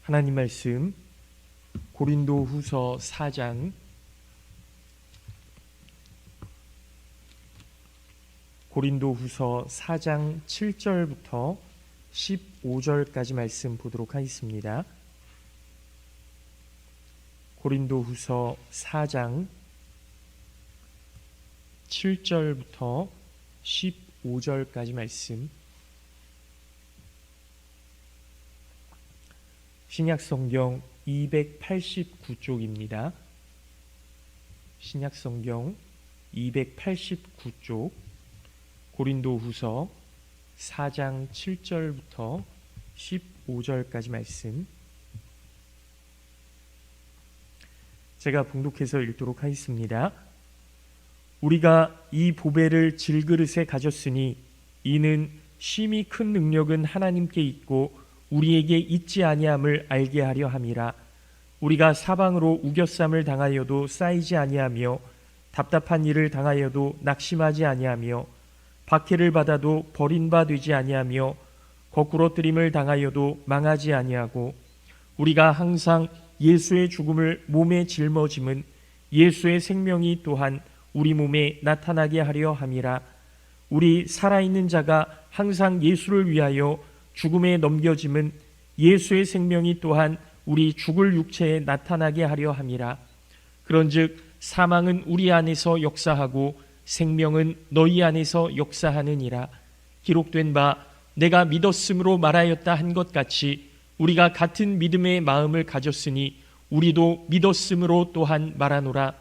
하나님 말씀 고린도후서 4장 7절부터 15절까지 말씀 보도록 하겠습니다. 고린도후서 4장 7절부터 15절까지 말씀, 신약성경 289쪽입니다. 신약성경 289쪽 고린도후서 4장 7절부터 15절까지 말씀, 제가 봉독해서 읽도록 하겠습니다. 우리가 이 보배를 질그릇에 가졌으니 이는 심히 큰 능력은 하나님께 있고 우리에게 있지 아니함을 알게 하려 함이라. 우리가 사방으로 우겨쌈을 당하여도 쌓이지 아니하며 답답한 일을 당하여도 낙심하지 아니하며 박해를 받아도 버린 바 되지 아니하며 거꾸러뜨림을 당하여도 망하지 아니하고 우리가 항상 예수의 죽음을 몸에 짊어짐은 예수의 생명이 또한 우리 몸에 나타나게 하려 함이라. 우리 살아있는 자가 항상 예수를 위하여 죽음에 넘겨짐은 예수의 생명이 또한 우리 죽을 육체에 나타나게 하려 함이라. 그런즉 사망은 우리 안에서 역사하고 생명은 너희 안에서 역사하느니라. 기록된 바 내가 믿었으므로 말하였다 한 것 같이 우리가 같은 믿음의 마음을 가졌으니 우리도 믿었으므로 또한 말하노라.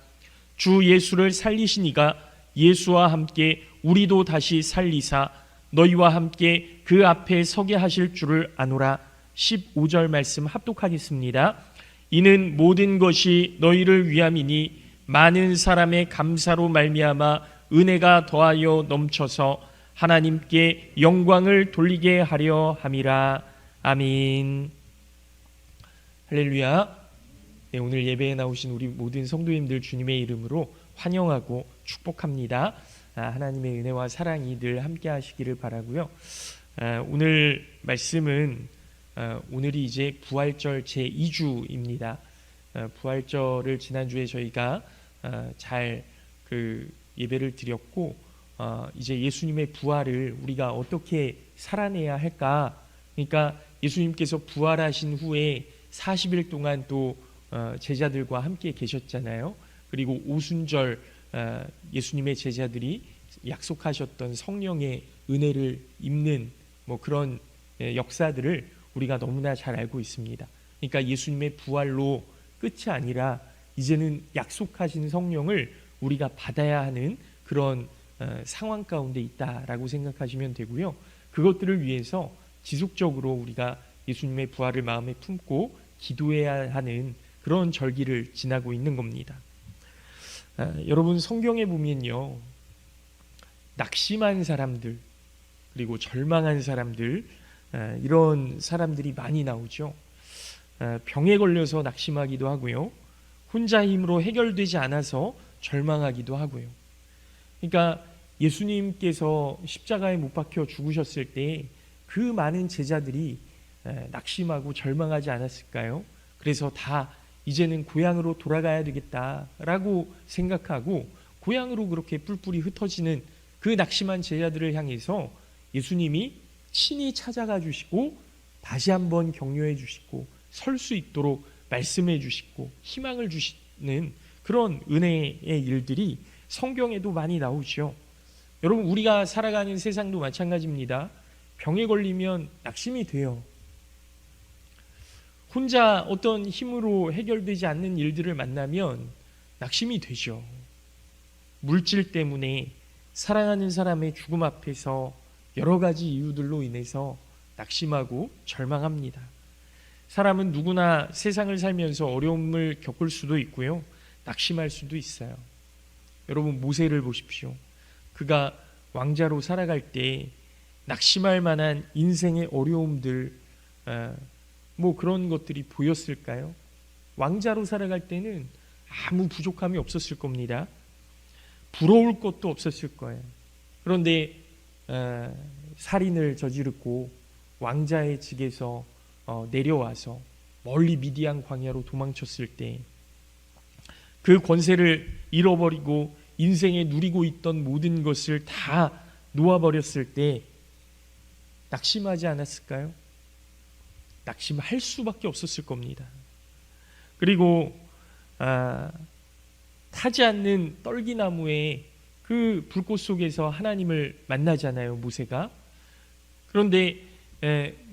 주 예수를 살리시니가 예수와 함께 우리도 다시 살리사 너희와 함께 그 앞에 서게 하실 줄을 아노라. 15절 말씀 합독하겠습니다. 이는 모든 것이 너희를 위함이니 많은 사람의 감사로 말미암아 은혜가 더하여 넘쳐서 하나님께 영광을 돌리게 하려 함이라. 아멘. 할렐루야. 네, 오늘 예배에 나오신 우리 모든 성도님들 주님의 이름으로 환영하고 축복합니다. 하나님의 은혜와 사랑이 늘 함께 하시기를 바라고요. 오늘 말씀은 오늘이 이제 부활절 제2주입니다. 부활절을 지난주에 저희가 잘 예배를 드렸고 이제 예수님의 부활을 우리가 어떻게 살아내야 할까? 그러니까 예수님께서 부활하신 후에 40일 동안 또 제자들과 함께 계셨잖아요. 그리고 오순절 예수님의 제자들이 약속하셨던 성령의 은혜를 입는 그런 역사들을 우리가 너무나 잘 알고 있습니다. 그러니까 예수님의 부활로 끝이 아니라 이제는 약속하신 성령을 우리가 받아야 하는 그런 상황 가운데 있다라고 생각하시면 되고요. 그것들을 위해서 지속적으로 우리가 예수님의 부활을 마음에 품고 기도해야 하는 그런 절기를 지나고 있는 겁니다. 여러분, 성경에 보면요, 낙심한 사람들 그리고 절망한 사람들, 이런 사람들이 많이 나오죠. 병에 걸려서 낙심하기도 하고요, 혼자 힘으로 해결되지 않아서 절망하기도 하고요. 그러니까 예수님께서 십자가에 못 박혀 죽으셨을 때 그 많은 제자들이 낙심하고 절망하지 않았을까요? 그래서 다 이제는 고향으로 돌아가야 되겠다라고 생각하고 고향으로 그렇게 뿔뿔이 흩어지는 그 낙심한 제자들을 향해서 예수님이 친히 찾아가 주시고 다시 한번 격려해 주시고 설 수 있도록 말씀해 주시고 희망을 주시는 그런 은혜의 일들이 성경에도 많이 나오죠. 여러분, 우리가 살아가는 세상도 마찬가지입니다. 병에 걸리면 낙심이 돼요. 혼자 어떤 힘으로 해결되지 않는 일들을 만나면 낙심이 되죠. 물질 때문에 사랑하는 사람의 죽음 앞에서 여러 가지 이유들로 인해서 낙심하고 절망합니다. 사람은 누구나 세상을 살면서 어려움을 겪을 수도 있고요, 낙심할 수도 있어요. 여러분, 모세를 보십시오. 그가 왕자로 살아갈 때 낙심할 만한 인생의 어려움들, 그런 것들이 보였을까요? 왕자로 살아갈 때는 아무 부족함이 없었을 겁니다. 부러울 것도 없었을 거예요. 그런데 살인을 저지르고 왕자의 직에서 내려와서 멀리 미디안 광야로 도망쳤을 때 그 권세를 잃어버리고 인생에 누리고 있던 모든 것을 다 놓아버렸을 때 낙심하지 않았을까요? 낙심할 수밖에 없었을 겁니다. 그리고 타지 않는 떨기나무의 그 불꽃 속에서 하나님을 만나잖아요, 모세가. 그런데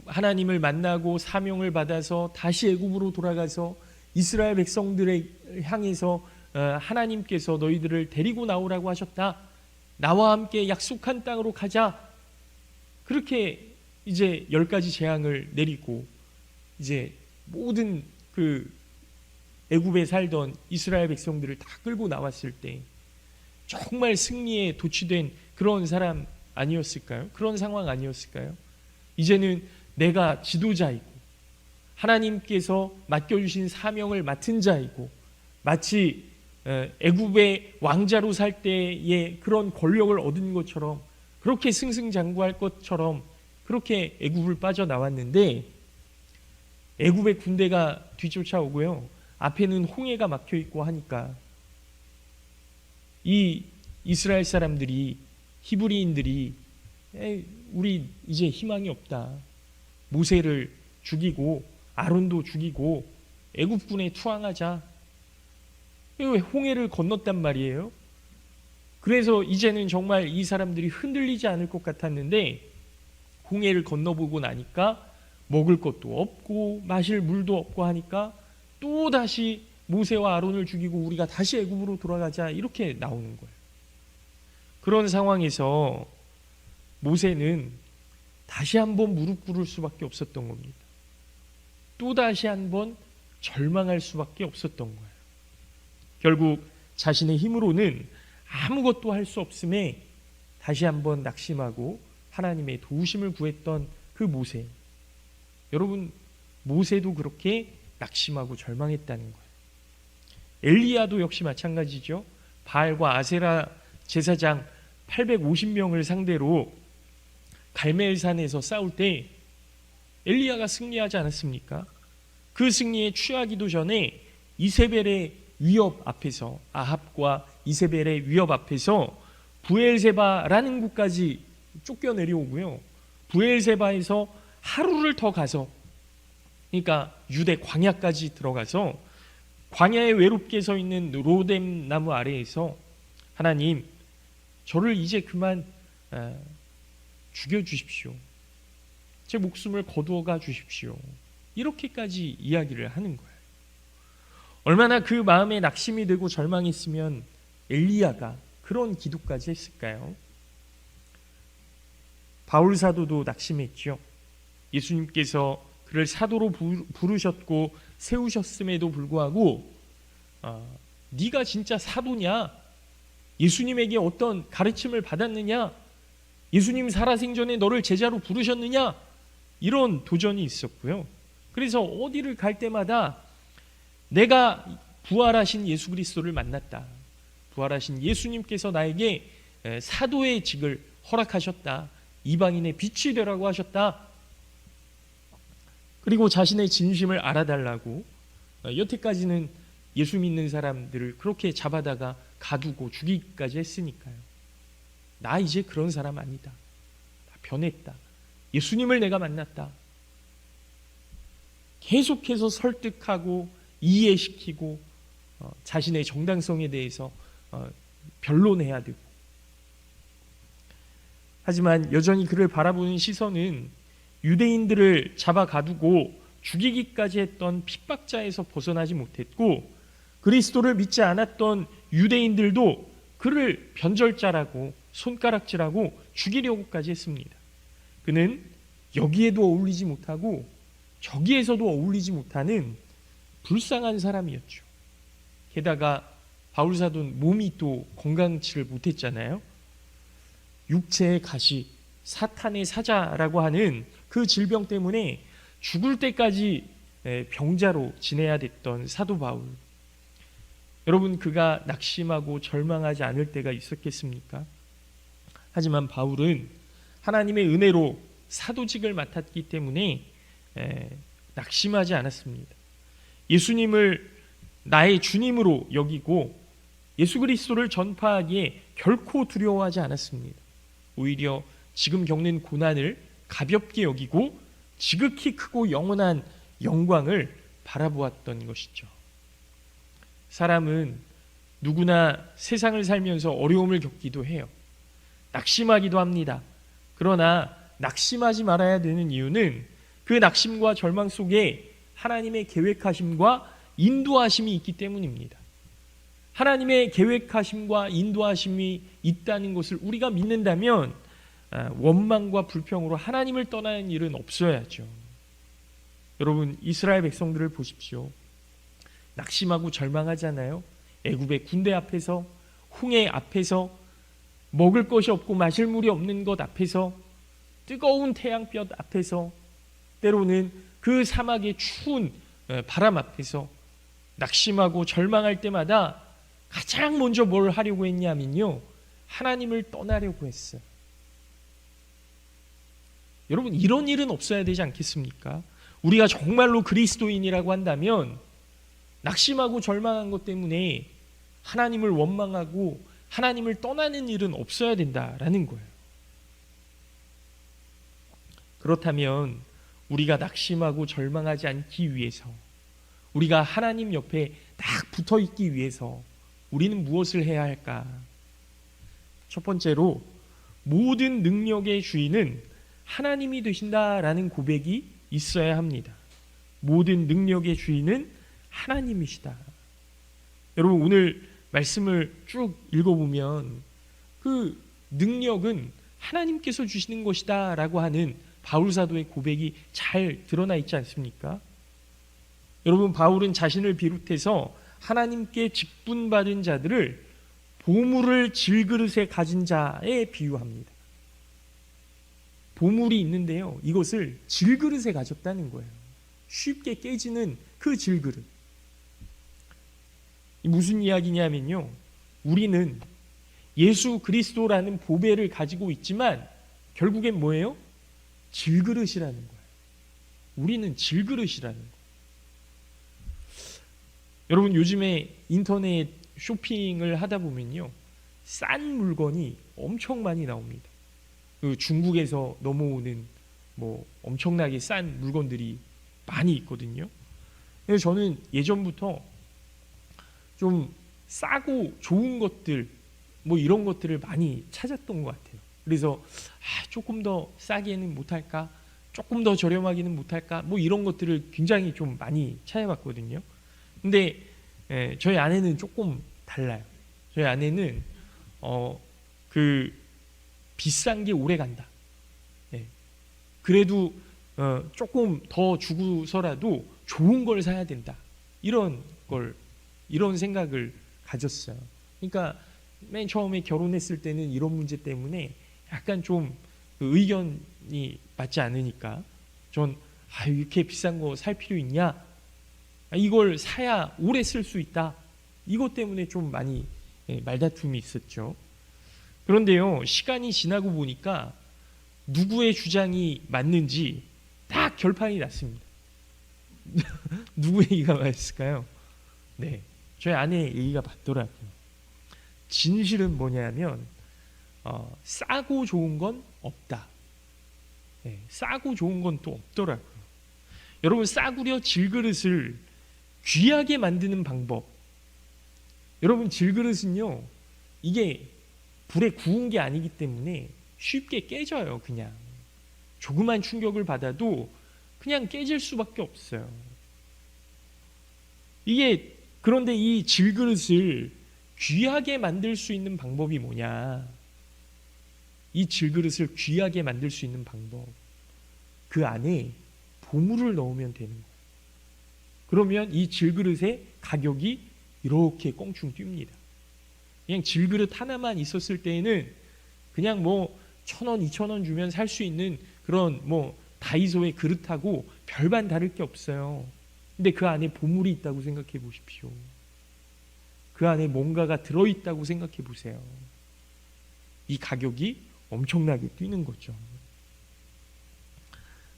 하나님을 만나고 사명을 받아서 다시 애굽으로 돌아가서 이스라엘 백성들을 향해서 하나님께서 너희들을 데리고 나오라고 하셨다. 나와 함께 약속한 땅으로 가자. 그렇게 이제 10가지 재앙을 내리고 이제 모든 그 애굽에 살던 이스라엘 백성들을 다 끌고 나왔을 때 정말 승리에 도취된 그런 사람 아니었을까요? 그런 상황 아니었을까요? 이제는 내가 지도자이고 하나님께서 맡겨주신 사명을 맡은 자이고 마치 애굽의 왕자로 살 때의 그런 권력을 얻은 것처럼 그렇게 승승장구할 것처럼 그렇게 애굽을 빠져나왔는데 애굽의 군대가 뒤쫓아오고요. 앞에는 홍해가 막혀있고 하니까 이 이스라엘 사람들이 히브리인들이 우리 이제 희망이 없다. 모세를 죽이고 아론도 죽이고 애굽군에 투항하자. 홍해를 건넜단 말이에요. 그래서 이제는 정말 이 사람들이 흔들리지 않을 것 같았는데 홍해를 건너보고 나니까 먹을 것도 없고 마실 물도 없고 하니까 또 다시 모세와 아론을 죽이고 우리가 다시 애굽으로 돌아가자 이렇게 나오는 거예요. 그런 상황에서 모세는 다시 한번 무릎 꿇을 수밖에 없었던 겁니다. 또 다시 한번 절망할 수밖에 없었던 거예요. 결국 자신의 힘으로는 아무것도 할 수 없음에 다시 한번 낙심하고 하나님의 도우심을 구했던 그 모세. 여러분, 모세도 그렇게 낙심하고 절망했다는 거예요. 엘리야도 역시 마찬가지죠. 바알과 아세라 제사장 850명을 상대로 갈멜산에서 싸울 때 엘리야가 승리하지 않았습니까? 그 승리에 취하기도 전에 이세벨의 위협 앞에서 아합과 이세벨의 위협 앞에서 부엘세바라는 곳까지 쫓겨 내려오고요. 부엘세바에서 하루를 더 가서 그러니까 유대 광야까지 들어가서 광야에 외롭게 서 있는 로뎀 나무 아래에서 하나님 저를 이제 그만 죽여주십시오. 제 목숨을 거두어가 주십시오. 이렇게까지 이야기를 하는 거예요. 얼마나 그 마음에 낙심이 되고 절망했으면 엘리야가 그런 기도까지 했을까요? 바울 사도도 낙심했죠. 예수님께서 그를 사도로 부르셨고 세우셨음에도 불구하고 네가 진짜 사도냐? 예수님에게 어떤 가르침을 받았느냐? 예수님 살아생전에 너를 제자로 부르셨느냐? 이런 도전이 있었고요. 그래서 어디를 갈 때마다 내가 부활하신 예수 그리스도를 만났다. 부활하신 예수님께서 나에게 사도의 직을 허락하셨다. 이방인의 빛이 되라고 하셨다. 그리고 자신의 진심을 알아달라고 여태까지는 예수 믿는 사람들을 그렇게 잡아다가 가두고 죽이기까지 했으니까요. 나 이제 그런 사람 아니다. 다 변했다. 예수님을 내가 만났다. 계속해서 설득하고 이해시키고 자신의 정당성에 대해서 변론해야 되고 하지만 여전히 그를 바라보는 시선은 유대인들을 잡아 가두고 죽이기까지 했던 핍박자에서 벗어나지 못했고 그리스도를 믿지 않았던 유대인들도 그를 변절자라고 손가락질하고 죽이려고까지 했습니다. 그는 여기에도 어울리지 못하고 저기에서도 어울리지 못하는 불쌍한 사람이었죠. 게다가 바울 사도는 몸이 또 건강치를 못했잖아요. 육체의 가시, 사탄의 사자라고 하는 그 질병 때문에 죽을 때까지 병자로 지내야 됐던 사도 바울. 여러분, 그가 낙심하고 절망하지 않을 때가 있었겠습니까? 하지만 바울은 하나님의 은혜로 사도직을 맡았기 때문에 낙심하지 않았습니다. 예수님을 나의 주님으로 여기고 예수 그리스도를 전파하기에 결코 두려워하지 않았습니다. 오히려 지금 겪는 고난을 가볍게 여기고 지극히 크고 영원한 영광을 바라보았던 것이죠. 사람은 누구나 세상을 살면서 어려움을 겪기도 해요. 낙심하기도 합니다. 그러나 낙심하지 말아야 되는 이유는 그 낙심과 절망 속에 하나님의 계획하심과 인도하심이 있기 때문입니다. 하나님의 계획하심과 인도하심이 있다는 것을 우리가 믿는다면 원망과 불평으로 하나님을 떠나는 일은 없어야죠. 여러분, 이스라엘 백성들을 보십시오. 낙심하고 절망하잖아요. 애굽의 군대 앞에서, 홍해 앞에서, 먹을 것이 없고 마실 물이 없는 것 앞에서, 뜨거운 태양볕 앞에서, 때로는 그 사막의 추운 바람 앞에서 낙심하고 절망할 때마다 가장 먼저 뭘 하려고 했냐면요, 하나님을 떠나려고 했어요. 여러분, 이런 일은 없어야 되지 않겠습니까? 우리가 정말로 그리스도인이라고 한다면 낙심하고 절망한 것 때문에 하나님을 원망하고 하나님을 떠나는 일은 없어야 된다라는 거예요. 그렇다면 우리가 낙심하고 절망하지 않기 위해서, 우리가 하나님 옆에 딱 붙어 있기 위해서 우리는 무엇을 해야 할까? 첫 번째로, 모든 능력의 주인은 하나님이 되신다라는 고백이 있어야 합니다. 모든 능력의 주인은 하나님이시다. 여러분, 오늘 말씀을 쭉 읽어보면 그 능력은 하나님께서 주시는 것이다 라고 하는 바울 사도의 고백이 잘 드러나 있지 않습니까? 여러분, 바울은 자신을 비롯해서 하나님께 직분받은 자들을 보물을 질그릇에 가진 자에 비유합니다. 보물이 있는데요, 이것을 질그릇에 가졌다는 거예요. 쉽게 깨지는 그 질그릇. 무슨 이야기냐면요, 우리는 예수 그리스도라는 보배를 가지고 있지만 결국엔 뭐예요? 질그릇이라는 거예요. 우리는 질그릇이라는 거예요. 여러분, 요즘에 인터넷 쇼핑을 하다 보면요, 싼 물건이 엄청 많이 나옵니다. 그 중국에서 넘어오는 뭐 엄청나게 싼 물건들이 많이 있거든요. 그래서 저는 예전부터 좀 싸고 좋은 것들, 뭐 이런 것들을 많이 찾았던 것 같아요. 그래서 조금 더 싸게는 못할까, 조금 더 저렴하게는 못할까, 뭐 이런 것들을 굉장히 좀 많이 찾아봤거든요. 근데 저희 아내는 조금 달라요. 저희 아내는 그 비싼 게 오래 간다. 그래도 조금 더 주고서라도 좋은 걸 사야 된다. 이런 생각을 가졌어요. 그러니까 맨 처음에 결혼했을 때는 이런 문제 때문에 약간 좀 의견이 맞지 않으니까 전 이렇게 비싼 거 살 필요 있냐? 이걸 사야 오래 쓸 수 있다. 이것 때문에 좀 많이 말다툼이 있었죠. 그런데요, 시간이 지나고 보니까 누구의 주장이 맞는지 딱 결판이 났습니다. 누구 얘기가 맞을까요? 네, 저희 아내의 얘기가 맞더라고요. 진실은 뭐냐면 싸고 좋은 건 없다. 싸고 좋은 건 또 없더라고요. 여러분, 싸구려 질그릇을 귀하게 만드는 방법. 여러분, 질그릇은요, 이게 불에 구운 게 아니기 때문에 쉽게 깨져요. 그냥 조그만 충격을 받아도 그냥 깨질 수밖에 없어요. 그런데 이 질그릇을 귀하게 만들 수 있는 방법이 뭐냐? 이 질그릇을 귀하게 만들 수 있는 방법, 그 안에 보물을 넣으면 되는 거예요. 그러면 이 질그릇의 가격이 이렇게 껑충 뜁니다. 그냥 질그릇 하나만 있었을 때에는 그냥 뭐 1,000원, 2,000원 주면 살 수 있는 그런 뭐 다이소의 그릇하고 별반 다를 게 없어요. 근데 그 안에 보물이 있다고 생각해 보십시오. 그 안에 뭔가가 들어있다고 생각해 보세요. 이 가격이 엄청나게 뛰는 거죠.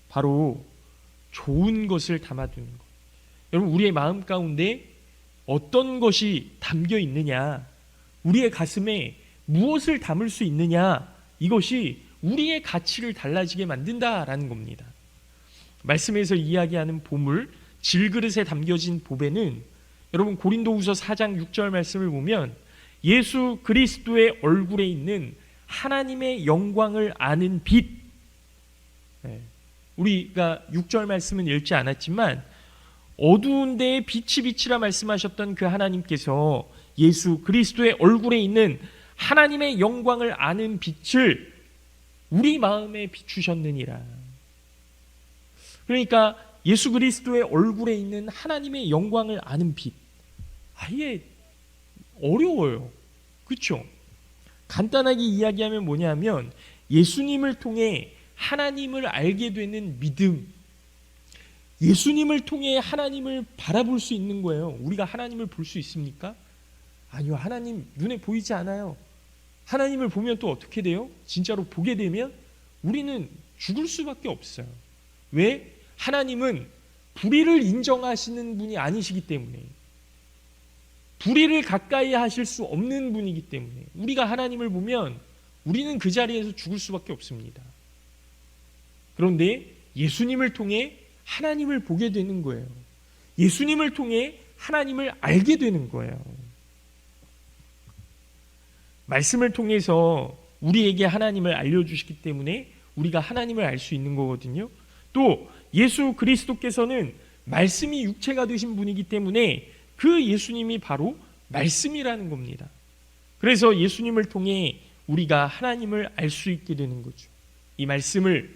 바로 좋은 것을 담아두는 것. 여러분, 우리의 마음 가운데 어떤 것이 담겨 있느냐, 우리의 가슴에 무엇을 담을 수 있느냐, 이것이 우리의 가치를 달라지게 만든다라는 겁니다. 말씀에서 이야기하는 보물, 질그릇에 담겨진 보배는 여러분 고린도후서 4장 6절 말씀을 보면 예수 그리스도의 얼굴에 있는 하나님의 영광을 아는 빛, 우리가 6절 말씀은 읽지 않았지만 어두운 데에 빛이 빛이라 말씀하셨던 그 하나님께서 예수 그리스도의 얼굴에 있는 하나님의 영광을 아는 빛을 우리 마음에 비추셨느니라. 그러니까 예수 그리스도의 얼굴에 있는 하나님의 영광을 아는 빛, 아예 어려워요. 그렇죠? 간단하게 이야기하면 뭐냐면 예수님을 통해 하나님을 알게 되는 믿음, 예수님을 통해 하나님을 바라볼 수 있는 거예요. 우리가 하나님을 볼 수 있습니까? 아니요, 하나님 눈에 보이지 않아요. 하나님을 보면 또 어떻게 돼요? 진짜로 보게 되면 우리는 죽을 수밖에 없어요. 왜? 하나님은 불의를 인정하시는 분이 아니시기 때문에, 불의를 가까이 하실 수 없는 분이기 때문에 우리가 하나님을 보면 우리는 그 자리에서 죽을 수밖에 없습니다. 그런데 예수님을 통해 하나님을 보게 되는 거예요. 예수님을 통해 하나님을 알게 되는 거예요. 말씀을 통해서 우리에게 하나님을 알려주시기 때문에 우리가 하나님을 알 수 있는 거거든요. 또 예수 그리스도께서는 말씀이 육체가 되신 분이기 때문에 그 예수님이 바로 말씀이라는 겁니다. 그래서 예수님을 통해 우리가 하나님을 알 수 있게 되는 거죠. 이 말씀을,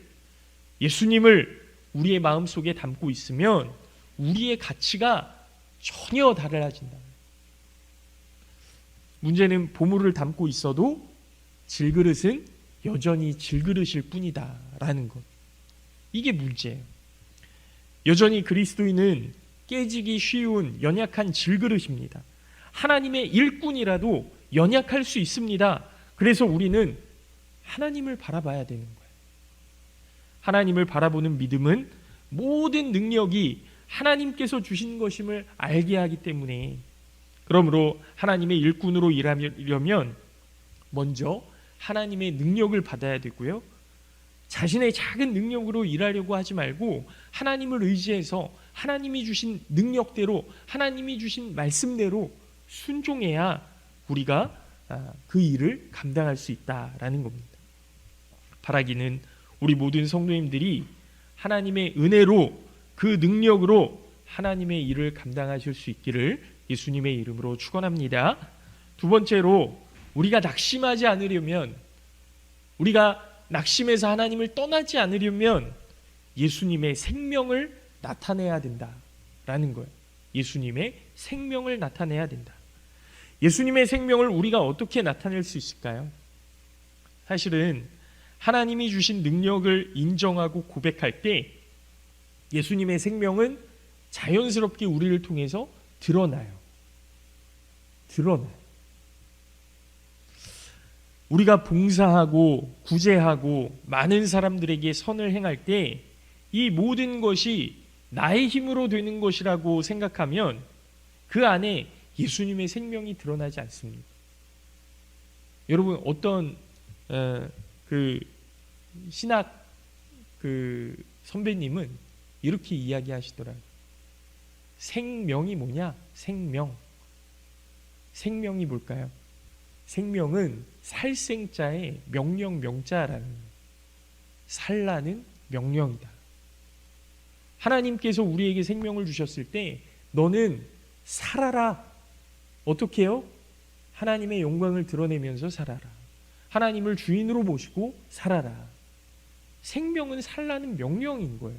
예수님을 우리의 마음속에 담고 있으면 우리의 가치가 전혀 달라진다. 문제는 보물을 담고 있어도 질그릇은 여전히 질그릇일 뿐이다 라는 것. 이게 문제예요. 여전히 그리스도인은 깨지기 쉬운 연약한 질그릇입니다. 하나님의 일꾼이라도 연약할 수 있습니다. 그래서 우리는 하나님을 바라봐야 되는 거예요. 하나님을 바라보는 믿음은 모든 능력이 하나님께서 주신 것임을 알게 하기 때문에, 그러므로 하나님의 일꾼으로 일하려면 먼저 하나님의 능력을 받아야 되고요, 자신의 작은 능력으로 일하려고 하지 말고 하나님을 의지해서 하나님이 주신 능력대로, 하나님이 주신 말씀대로 순종해야 우리가 그 일을 감당할 수 있다라는 겁니다. 바라기는 우리 모든 성도님들이 하나님의 은혜로, 그 능력으로 하나님의 일을 감당하실 수 있기를 예수님의 이름으로 축원합니다. 두 번째로, 우리가 낙심하지 않으려면, 우리가 낙심해서 하나님을 떠나지 않으려면 예수님의 생명을 나타내야 된다라는 거예요. 예수님의 생명을 나타내야 된다. 예수님의 생명을 우리가 어떻게 나타낼 수 있을까요? 사실은 하나님이 주신 능력을 인정하고 고백할 때 예수님의 생명은 자연스럽게 우리를 통해서 드러나요. 우리가 봉사하고 구제하고 많은 사람들에게 선을 행할 때 이 모든 것이 나의 힘으로 되는 것이라고 생각하면 그 안에 예수님의 생명이 드러나지 않습니다. 여러분, 어떤 그 신학 그 선배님은 이렇게 이야기하시더라고요. 생명이 뭐냐? 생명이 뭘까요? 생명은 살생자의 명령명자라는 거예요. 살라는 명령이다. 하나님께서 우리에게 생명을 주셨을 때 너는 살아라. 어떻게 해요? 하나님의 영광을 드러내면서 살아라. 하나님을 주인으로 모시고 살아라. 생명은 살라는 명령인 거예요.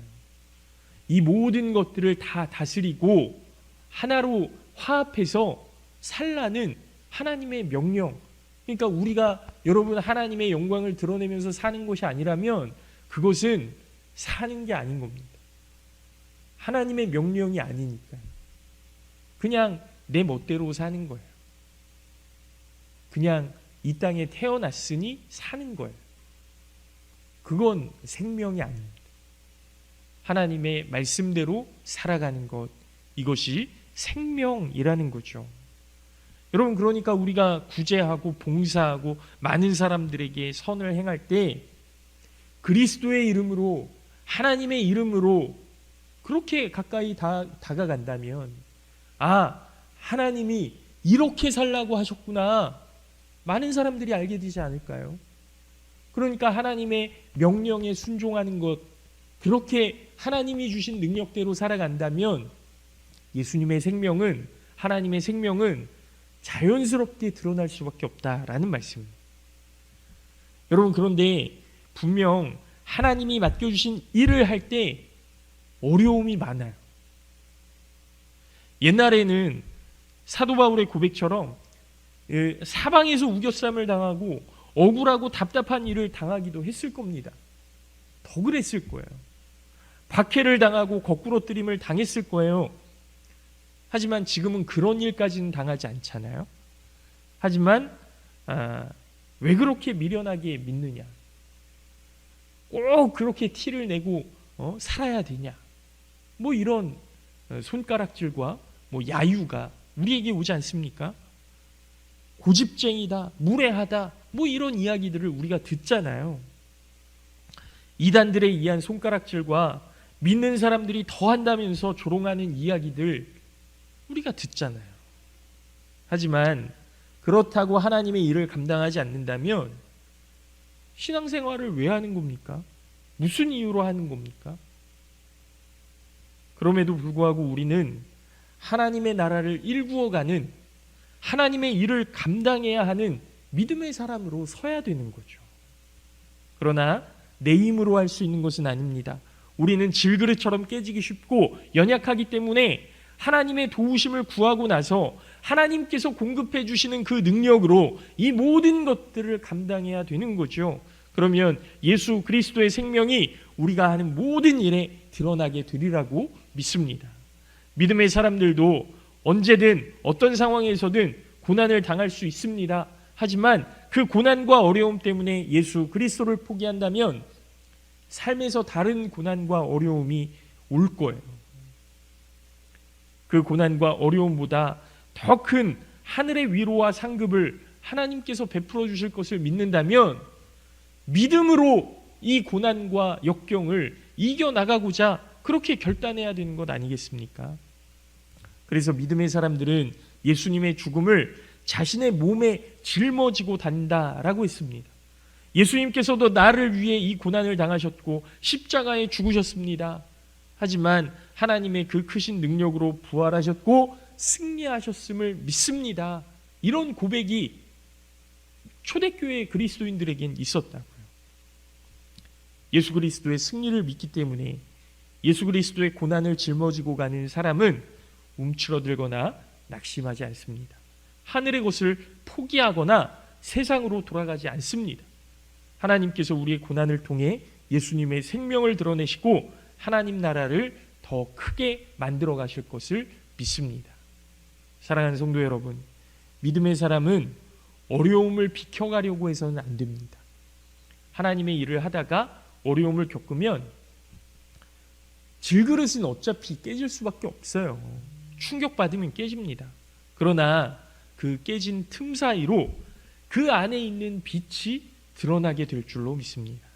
이 모든 것들을 다 다스리고 하나로 화합해서 살라는 하나님의 명령. 그러니까 우리가, 여러분, 하나님의 영광을 드러내면서 사는 것이 아니라면 그것은 사는 게 아닌 겁니다. 하나님의 명령이 아니니까 그냥 내 멋대로 사는 거예요. 그냥 이 땅에 태어났으니 사는 거예요. 그건 생명이 아닙니다. 하나님의 말씀대로 살아가는 것, 이것이 생명이라는 거죠. 여러분, 그러니까 우리가 구제하고 봉사하고 많은 사람들에게 선을 행할 때 그리스도의 이름으로, 하나님의 이름으로 그렇게 가까이 다가간다면, 하나님이 이렇게 살라고 하셨구나, 많은 사람들이 알게 되지 않을까요? 그러니까 하나님의 명령에 순종하는 것, 그렇게 하나님이 주신 능력대로 살아간다면 예수님의 생명은, 하나님의 생명은 자연스럽게 드러날 수밖에 없다라는 말씀입니다. 여러분, 그런데 분명 하나님이 맡겨주신 일을 할 때 어려움이 많아요. 옛날에는 사도 바울의 고백처럼 사방에서 우겨쌈을 당하고 억울하고 답답한 일을 당하기도 했을 겁니다. 더 그랬을 거예요. 박해를 당하고 거꾸로뜨림을 당했을 거예요. 하지만 지금은 그런 일까지는 당하지 않잖아요. 하지만 왜 그렇게 미련하게 믿느냐? 꼭 그렇게 티를 내고 살아야 되냐? 뭐 이런 손가락질과 야유가 우리에게 오지 않습니까? 고집쟁이다, 무례하다, 뭐 이런 이야기들을 우리가 듣잖아요. 이단들에 의한 손가락질과 믿는 사람들이 더 한다면서 조롱하는 이야기들 우리가 듣잖아요. 하지만 그렇다고 하나님의 일을 감당하지 않는다면 신앙생활을 왜 하는 겁니까? 무슨 이유로 하는 겁니까? 그럼에도 불구하고 우리는 하나님의 나라를 일구어가는, 하나님의 일을 감당해야 하는 믿음의 사람으로 서야 되는 거죠. 그러나 내 힘으로 할 수 있는 것은 아닙니다. 우리는 질그릇처럼 깨지기 쉽고 연약하기 때문에 하나님의 도우심을 구하고 나서 하나님께서 공급해 주시는 그 능력으로 이 모든 것들을 감당해야 되는 거죠. 그러면 예수 그리스도의 생명이 우리가 하는 모든 일에 드러나게 되리라고 믿습니다. 믿음의 사람들도 언제든 어떤 상황에서든 고난을 당할 수 있습니다. 하지만 그 고난과 어려움 때문에 예수 그리스도를 포기한다면 삶에서 다른 고난과 어려움이 올 거예요. 그 고난과 어려움보다 더 큰 하늘의 위로와 상급을 하나님께서 베풀어 주실 것을 믿는다면 믿음으로 이 고난과 역경을 이겨나가고자 그렇게 결단해야 되는 것 아니겠습니까? 그래서 믿음의 사람들은 예수님의 죽음을 자신의 몸에 짊어지고 단다라고 했습니다. 예수님께서도 나를 위해 이 고난을 당하셨고 십자가에 죽으셨습니다. 하지만 하나님의 그 크신 능력으로 부활하셨고 승리하셨음을 믿습니다. 이런 고백이 초대교회 그리스도인들에겐 있었다고요. 예수 그리스도의 승리를 믿기 때문에 예수 그리스도의 고난을 짊어지고 가는 사람은 움츠러들거나 낙심하지 않습니다. 하늘의 것을 포기하거나 세상으로 돌아가지 않습니다. 하나님께서 우리의 고난을 통해 예수님의 생명을 드러내시고 하나님 나라를 더 크게 만들어 가실 것을 믿습니다. 사랑하는 성도 여러분, 믿음의 사람은 어려움을 비켜가려고 해서는 안 됩니다. 하나님의 일을 하다가 어려움을 겪으면 질그릇은 어차피 깨질 수밖에 없어요. 충격받으면 깨집니다. 그러나 그 깨진 틈 사이로 그 안에 있는 빛이 드러나게 될 줄로 믿습니다.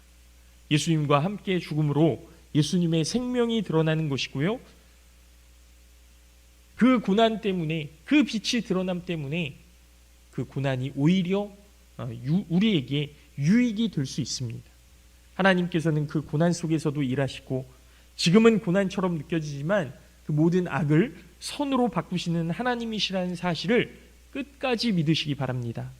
예수님과 함께 죽음으로 예수님의 생명이 드러나는 것이고요. 그 고난 때문에, 그 빛이 드러남 때문에 그 고난이 오히려 우리에게 유익이 될 수 있습니다. 하나님께서는 그 고난 속에서도 일하시고 지금은 고난처럼 느껴지지만 그 모든 악을 선으로 바꾸시는 하나님이시라는 사실을 끝까지 믿으시기 바랍니다.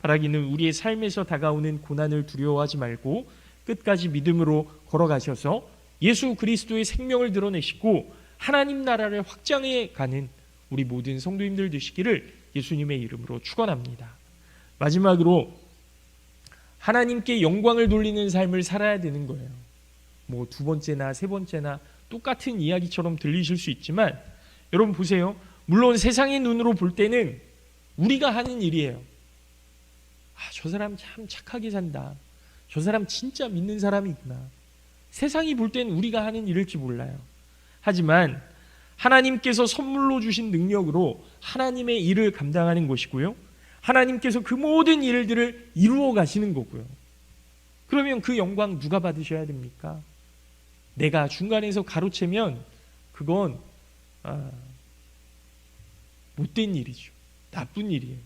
바라기는 우리의 삶에서 다가오는 고난을 두려워하지 말고 끝까지 믿음으로 걸어가셔서 예수 그리스도의 생명을 드러내시고 하나님 나라를 확장해 가는 우리 모든 성도님들 되시기를 예수님의 이름으로 축원합니다. 마지막으로 하나님께 영광을 돌리는 삶을 살아야 되는 거예요. 뭐 두 번째나 세 번째나 똑같은 이야기처럼 들리실 수 있지만 여러분 보세요. 물론 세상의 눈으로 볼 때는 우리가 하는 일이에요. 저 사람 참 착하게 산다. 저 사람 진짜 믿는 사람이구나. 세상이 볼 때는 우리가 하는 일일지 몰라요. 하지만 하나님께서 선물로 주신 능력으로 하나님의 일을 감당하는 것이고요. 하나님께서 그 모든 일들을 이루어 가시는 거고요. 그러면 그 영광 누가 받으셔야 됩니까? 내가 중간에서 가로채면 그건 못된 일이죠. 나쁜 일이에요.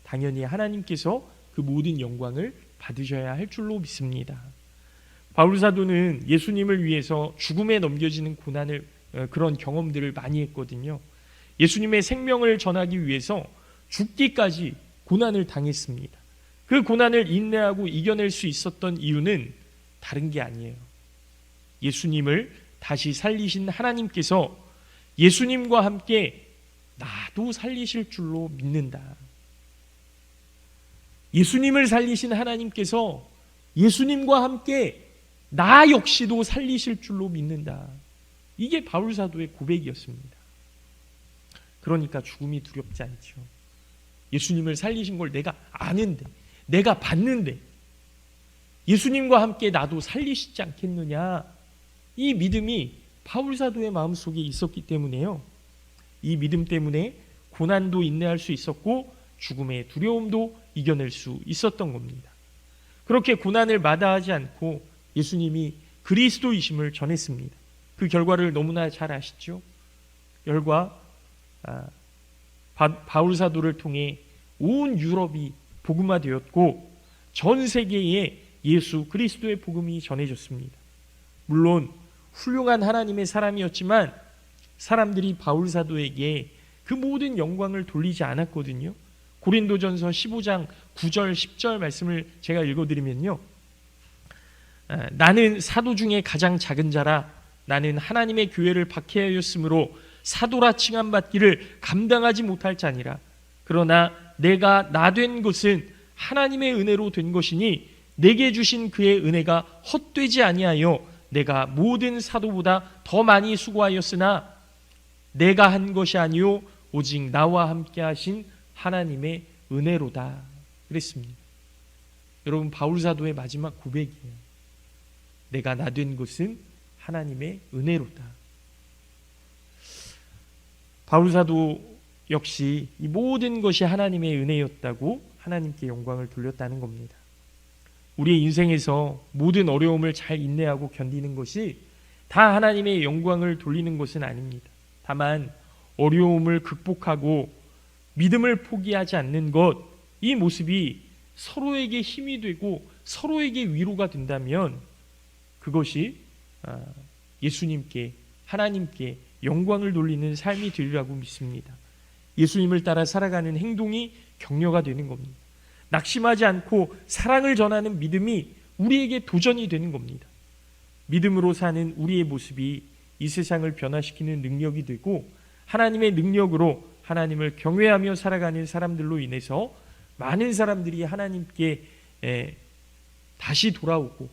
당연히 하나님께서 그 모든 영광을 받으셔야 할 줄로 믿습니다. 바울 사도는 예수님을 위해서 죽음에 넘겨지는 고난을 그런 경험들을 많이 했거든요. 예수님의 생명을 전하기 위해서 죽기까지 고난을 당했습니다. 그 고난을 인내하고 이겨낼 수 있었던 이유는 다른 게 아니에요. 예수님을 다시 살리신 하나님께서 예수님과 함께 나도 살리실 줄로 믿는다. 예수님을 살리신 하나님께서 예수님과 함께 나 역시도 살리실 줄로 믿는다. 이게 바울 사도의 고백이었습니다. 그러니까 죽음이 두렵지 않죠. 예수님을 살리신 걸 내가 아는데, 내가 봤는데 예수님과 함께 나도 살리시지 않겠느냐, 이 믿음이 바울 사도의 마음속에 있었기 때문에요. 이 믿음 때문에 고난도 인내할 수 있었고 죽음의 두려움도 이겨낼 수 있었던 겁니다. 그렇게 고난을 마다하지 않고 예수님이 그리스도이심을 전했습니다. 그 결과를 너무나 잘 아시죠? 결과 바울 사도를 통해 온 유럽이 복음화되었고 전 세계에 예수 그리스도의 복음이 전해졌습니다. 물론 훌륭한 하나님의 사람이었지만 사람들이 바울 사도에게 그 모든 영광을 돌리지 않았거든요. 고린도전서 15장 9절 10절 말씀을 제가 읽어드리면요, 나는 사도 중에 가장 작은 자라 나는 하나님의 교회를 박해하였으므로 사도라 칭함받기를 감당하지 못할 자니라. 그러나 내가 나 된 것은 하나님의 은혜로 된 것이니 내게 주신 그의 은혜가 헛되지 아니하여 내가 모든 사도보다 더 많이 수고하였으나 내가 한 것이 아니요 오직 나와 함께 하신 하나님의 은혜로다 그랬습니다. 여러분, 바울 사도의 마지막 고백이에요. 내가 나 된 것은 하나님의 은혜로다. 바울 사도 역시 이 모든 것이 하나님의 은혜였다고 하나님께 영광을 돌렸다는 겁니다. 우리의 인생에서 모든 어려움을 잘 인내하고 견디는 것이 다 하나님의 영광을 돌리는 것은 아닙니다. 다만 어려움을 극복하고 믿음을 포기하지 않는 것, 이 모습이 서로에게 힘이 되고 서로에게 위로가 된다면 그것이 예수님께, 하나님께 영광을 돌리는 삶이 되리라고 믿습니다. 예수님을 따라 살아가는 행동이 격려가 되는 겁니다. 낙심하지 않고 사랑을 전하는 믿음이 우리에게 도전이 되는 겁니다. 믿음으로 사는 우리의 모습이 이 세상을 변화시키는 능력이 되고 하나님의 능력으로 하나님을 경외하며 살아가는 사람들로 인해서 많은 사람들이 하나님께 다시 돌아오고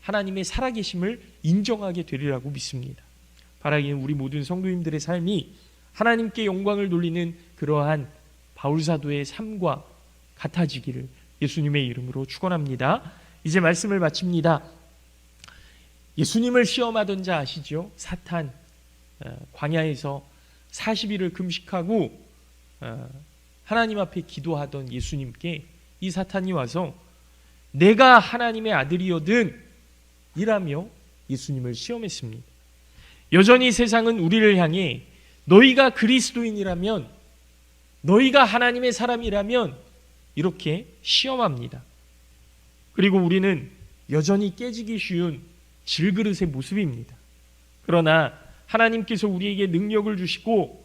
하나님의 살아계심을 인정하게 되리라고 믿습니다. 바라기는 우리 모든 성도님들의 삶이 하나님께 영광을 돌리는 그러한 바울사도의 삶과 같아지기를 예수님의 이름으로 축원합니다. 이제 말씀을 마칩니다. 예수님을 시험하던 자 아시죠? 사탄. 광야에서 40일을 금식하고 하나님 앞에 기도하던 예수님께 이 사탄이 와서 내가 하나님의 아들이거든 이라며 예수님을 시험했습니다. 여전히 세상은 우리를 향해 너희가 그리스도인이라면, 너희가 하나님의 사람이라면 이렇게 시험합니다. 그리고 우리는 여전히 깨지기 쉬운 질그릇의 모습입니다. 그러나 하나님께서 우리에게 능력을 주시고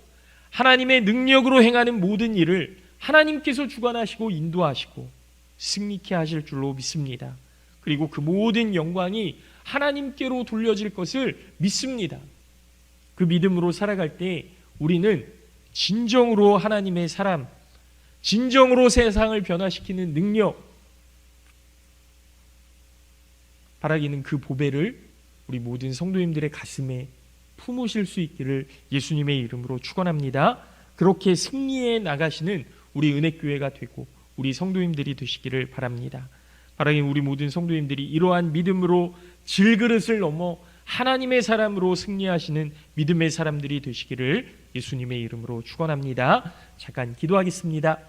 하나님의 능력으로 행하는 모든 일을 하나님께서 주관하시고 인도하시고 승리케 하실 줄로 믿습니다. 그리고 그 모든 영광이 하나님께로 돌려질 것을 믿습니다. 그 믿음으로 살아갈 때 우리는 진정으로 하나님의 사람, 진정으로 세상을 변화시키는 능력, 바라기는 그 보배를 우리 모든 성도님들의 가슴에 품으실 수 있기를 예수님의 이름으로 축원합니다. 그렇게 승리해 나가시는 우리 은혜교회가 되고 우리 성도님들이 되시기를 바랍니다. 바라기는 우리 모든 성도님들이 이러한 믿음으로 질그릇을 넘어 하나님의 사람으로 승리하시는 믿음의 사람들이 되시기를 예수님의 이름으로 축원합니다. 잠깐 기도하겠습니다.